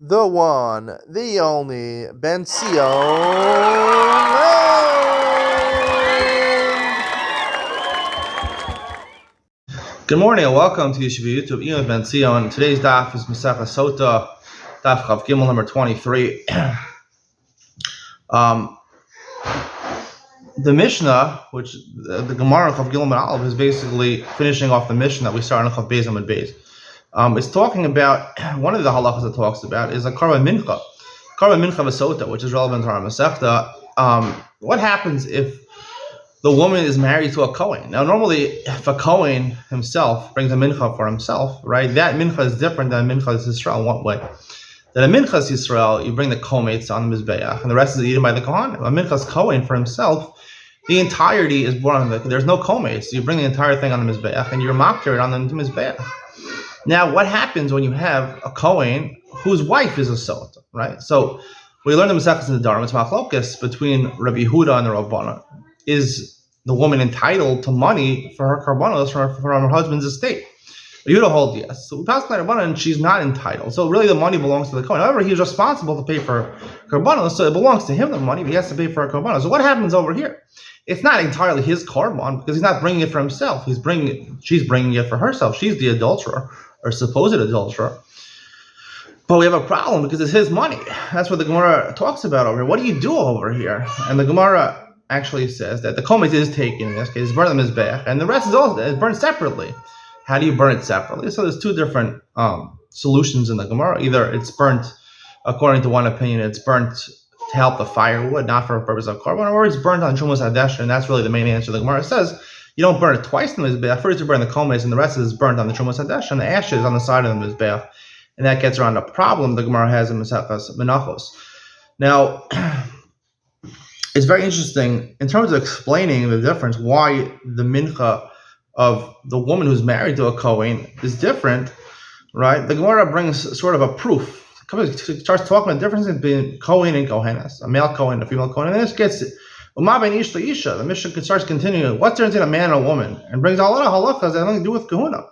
the one, the only, Benzion. Good morning and welcome to Yeshiva YouTube. Iyun Benzion. Today's daf is Masechah Sotah, daf Chav Gimel number 23. The Mishnah, which the Gemara Chav Gimel and Aleph is basically finishing off the Mishnah that we started in Chav Beis Amud Beis. It's talking about, one of the halachas it talks about is a Karban Mincha. Karban Mincha Sotah, which is relevant to our Masechta. What happens if the woman is married to a Kohen? Now, normally, if a Kohen himself brings a mincha for himself, right, that mincha is different than a mincha Yisrael in what way? That a mincha Yisrael, you bring the komates on the Mizbeach, and the rest is eaten by the Kohanim. A mincha Kohen for himself, the entirety is born on the, there's no komates, so you bring the entire thing on the Mizbeach, and you're makir it on the Mizbeach. Now, what happens when you have a Kohen whose wife is a Sotah, right? So, we learned the Masechtas in the Dharma, it's machlokas between Rabbi Yehuda and the Rabbanan. Is the woman entitled to money for her karbanos from her husband's estate? Yehuda holds yes. So we pass by Rabbanan and she's not entitled. So really the money belongs to the Kohen. However, he's responsible to pay for karbanos, so it belongs to him, the money, but he has to pay for her karbanos. So what happens over here? It's not entirely his karban because he's not bringing it for himself. She's bringing it for herself. She's the adulterer or supposed adulterer. But we have a problem because it's his money. That's what the Gemara talks about over here. What do you do over here? And the Gemara actually says that the komet is taken in this case, burn the mizbeach, and the rest is burned separately. How do you burn it separately? So there's two different solutions in the Gemara. Either it's burnt, according to one opinion, it's burnt to help the firewood, not for a purpose of carbon, or it's burnt on Shumas Hadesh, and that's really the main answer. The Gemara says you don't burn it twice in the mizbeach. First you burn the komet, and the rest is burnt on the Shumas Hadesh, and the ashes on the side of the mizbeach, and that gets around a problem the Gemara has in Masechtas Menachos. Now, it's very interesting in terms of explaining the difference, why the mincha of the woman who's married to a Kohen is different, right? The Gemara brings sort of a proof. It starts talking about the difference between Kohen and Kohenes, a male Kohen and a female Kohen. And this gets Uma ben ish isha. The Mishnah starts continuing. What's the difference between a man and a woman? And brings a lot of halachas that have nothing to do with kahuna.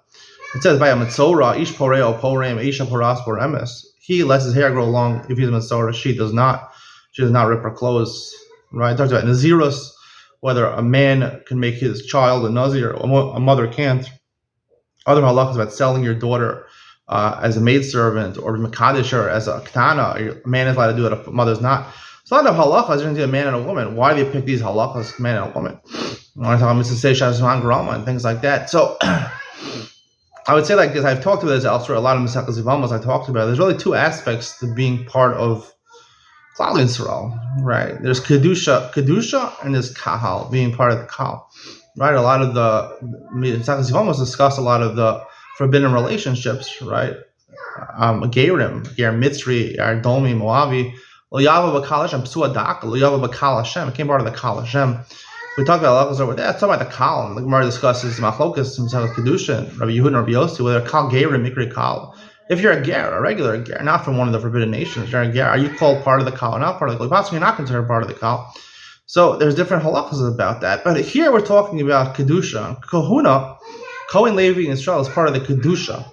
It says by a metzora, ish poreo porem, isha poras poremes. He lets his hair grow long if he's a metzora. She does not. She does not rip her clothes. Right, it talks about Nazirus, whether a man can make his child a Nazir, a mother can't. Other halachas about selling your daughter as a maidservant or Mekadesh her as a Ketana. A man is allowed to do it, a mother's not. So a lot of halachas are going to be a man and a woman. Why do they pick these halachas, man and a woman? I want to talk about Mrs. Seishas Grama and things like that. So I would say like this, I've talked about this elsewhere, a lot of Masechtas Yevamos I talked about. There's really two aspects to being part of Klal Yisrael, right? There's kedusha, and there's kahal, being part of the kahal, right? A lot of the Masechtas Yevamos discuss a lot of the forbidden relationships, right? Gerim, Ger Mitzri, Ardomi, Moavi, Lo Yava B'Kal Hashem, Psuadak, Lo Yava B'Kal Hashem. It came part of the Kal Hashem. We talked about halachas over there. Let's talk about the kal. And the Gemara discusses machlokas, Masechtas Kedusha, and Rabbi Yehuda and Rabbi Yossi, whether kal gerim, mikri kal. If you're a ger, a regular ger, not from one of the forbidden nations, you're a ger, are you called part of the kal or not part of the kal? Possibly you're not considered part of the kal. So there's different halachas about that. But here we're talking about kedusha. Kahuna, Kohen Levi in Israel is part of the kedusha.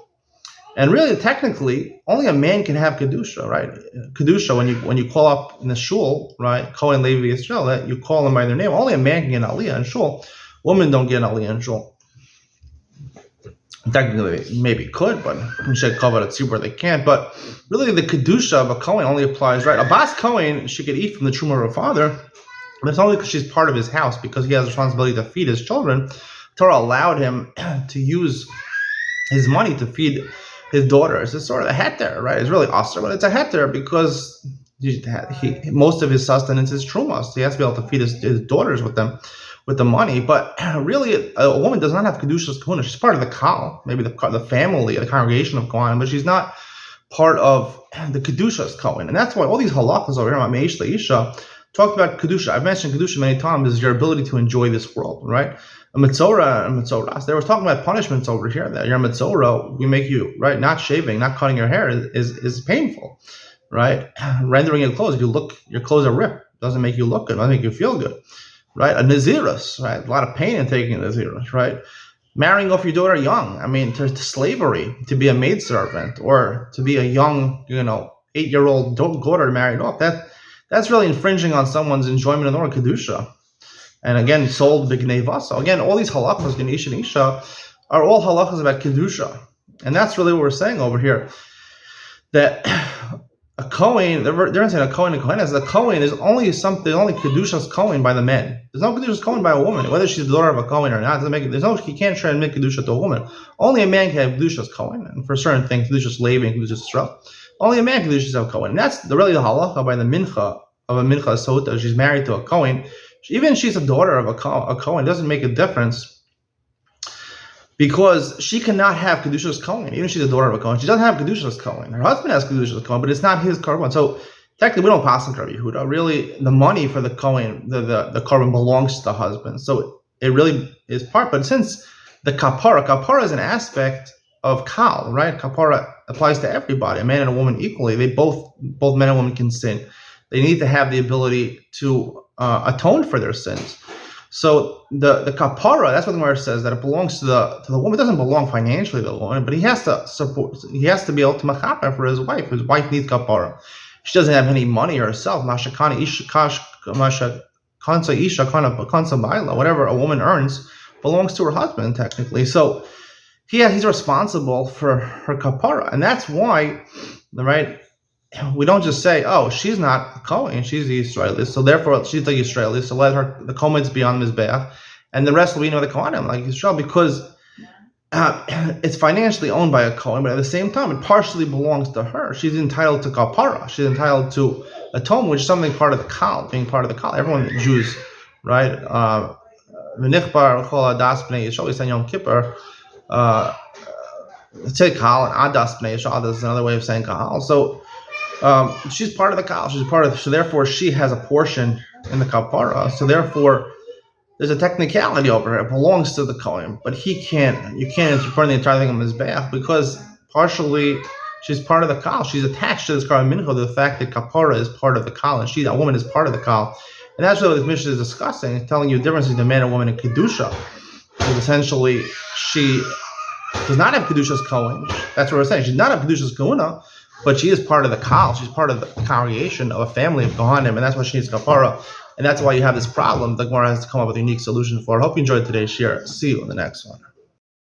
And really, technically, only a man can have kedusha, right? Kedusha, when you call up in the shul, right? Kohen Levi Israel, that you call them by their name. Only a man can get an aliyah in shul. Women don't get an aliyah in shul. Technically, maybe could, but we should cover it, see where they can't. But really, the kedusha of a Kohen only applies, right? A bas Kohen, she could eat from the truma of her father, but it's only because she's part of his house, because he has a responsibility to feed his children. Torah allowed him to use his money to feed his daughters. It's sort of a heter, right? It's really awesome, but it's a heter because most of his sustenance is truma, so he has to be able to feed his daughters with them. With the money, but really a woman does not have kedusha's kahuna. She's part of the kal, maybe the family, the congregation of Kohanim, but she's not part of the kedusha's Kohen. And that's why all these halachas over here about meish leisha talked about kedusha. I've mentioned kedusha many times is your ability to enjoy this world, right? A metzora and metzoras. They were talking about punishments over here. That you're a metzora, we make you right, not shaving, not cutting your hair is painful, right? Rendering your clothes, your clothes are ripped. Doesn't make you look good. Doesn't make you feel good. Right, a nazirus, right? A lot of pain in taking a nazirus, right? Marrying off your daughter young, I mean, to slavery, to be a maidservant, or to be a young, 8-year-old daughter married off. That's really infringing on someone's enjoyment of the Lord Kedusha. And again, sold b'gnei vasa. Again, all these halachas, in Ish and Isha, are all halachas about Kedusha. And that's really what we're saying over here. That a Kohen, they're saying a Kohen and Kohenes, the Kohen is only something, only Kedusha's Kohen by the men. There's no Kedusha's Kohen by a woman. Whether she's the daughter of a Kohen or not, doesn't make it, he can't transmit Kedusha to a woman. Only a man can have Kedusha's Kohen. And for certain things, Kedusha's Levi and Kedusha's Yisrael, only a man can Kedusha's have Kohen. And that's really the halacha by the mincha of a mincha Sotah. She's married to a Kohen. Even if she's a daughter of a Kohen, it doesn't make a difference. Because she cannot have Kedusha's Kohen, even if she's a daughter of a Kohen. She doesn't have Kedusha's Kohen. Her husband has Kedusha's Kohen, but it's not his korban. So technically, we don't pass on Rabbi Yehuda. Really, the money for the Kohen, the korban belongs to the husband. So it really is part. But since the kapara is an aspect of kal, right? Kapara applies to everybody, a man and a woman equally. They both men and women can sin. They need to have the ability to atone for their sins. So the kapara, that's what the Gemara says, that it belongs to the woman. It doesn't belong financially to the woman, but he has to support. He has to be able to machaper for his wife. His wife needs kapara. She doesn't have any money herself. Mashakana isha kansa isha kansa baila. Whatever a woman earns belongs to her husband technically. So he's responsible for her kapara, and that's why, right? We don't just say, oh, she's not a Kohen, she's the Israeli, so therefore she's the Israeli, so let her, the Kohens be on Mizbeach, and the rest will be the Kohanim, like Israel, because it's financially owned by a Kohen, but at the same time, it partially belongs to her. She's entitled to kapara, she's entitled to atonement, which is something part of the kal, being part of the kal. Everyone, the Jews, right? V'nichbar chol adas b'nei Yisrael, we say Yom Kippur, say kal, and adas b'nei Yisrael, is another way of saying kahal. So, she's part of the kal. So therefore she has a portion in the kapara. So therefore there's a technicality over it. It belongs to the Kohen, but you can't interpret the entire thing on Mizbeach because partially she's part of the kal. She's attached to this korban mincha to the fact that kapara is part of the kal, and a woman is part of the kal. And that's what this Mishnah is discussing. It's telling you the difference between a man and woman in kedusha. Because essentially she does not have kedusha's Kohen. That's what we're saying. She does not have kedusha's kahuna, but she is part of the kal. She's part of the congregation of a family of Kohanim, and that's why she needs kapara. And that's why you have this problem. The Gemara has to come up with a unique solution for it. I hope you enjoyed today's share. See you in the next one.